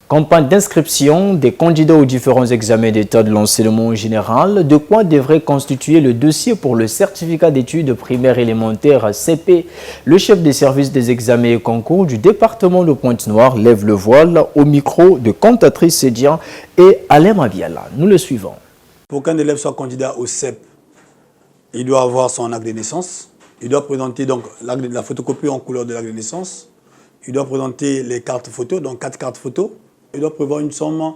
Campagne d'inscription des candidats aux différents examens d'État de l'enseignement général. De quoi devrait constituer le dossier pour le certificat d'études primaires élémentaires CP? Le chef des services des examens et concours du département de Pointe-Noire lève le voile au micro de cantatrice Sédian et Alain Mabiala. Nous le suivons. Pour qu'un élève soit candidat au CEP, il doit avoir son acte de naissance. Il doit présenter donc la photocopie en couleur de l'acte de naissance. Il doit présenter les cartes photos, donc 4 cartes photos. Il doit prévoir une somme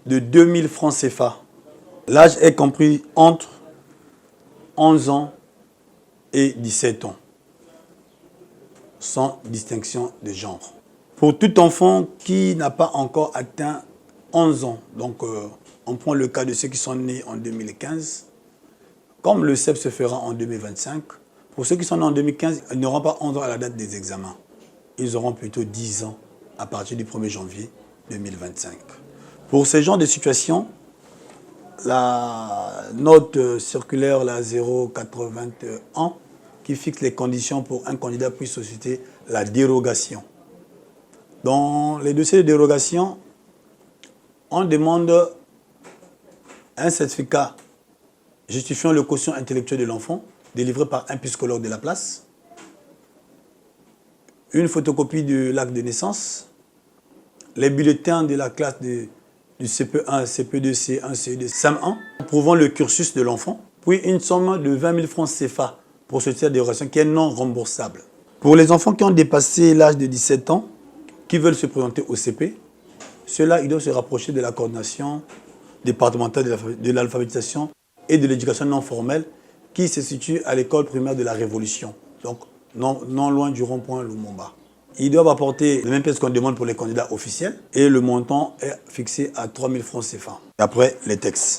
de 2000 francs CFA. L'âge est compris entre 11 ans et 17 ans, sans distinction de genre. Pour tout enfant qui n'a pas encore atteint 11 ans, donc on prend le cas de ceux qui sont nés en 2015, comme le CEP se fera en 2025, pour ceux qui sont nés en 2015, ils n'auront pas 11 ans à la date des examens. Ils auront plutôt 10 ans à partir du 1er janvier 2025. Pour ce genre de situation, la note circulaire, la 081, qui fixe les conditions pour un candidat puisse solliciter la dérogation. Dans les dossiers de dérogation, on demande un certificat justifiant le quotient intellectuel de l'enfant, délivré par un psychologue de la place, une photocopie de l'acte de naissance, les bulletins de la classe du CP1, CP2, C1, CE2, SAM1, prouvant le cursus de l'enfant, puis une somme de 20 000 francs CFA pour ce type de dérogation qui est non remboursable. Pour les enfants qui ont dépassé l'âge de 17 ans, qui veulent se présenter au CP, ceux-là, ils doivent se rapprocher de la coordination départementale de l'alphabétisation et de l'éducation non formelle qui se situe à l'école primaire de la Révolution, donc non loin du rond-point Lumumba. Ils doivent apporter les mêmes pièces qu'on demande pour les candidats officiels et le montant est fixé à 3 000 francs CFA. Après, les textes.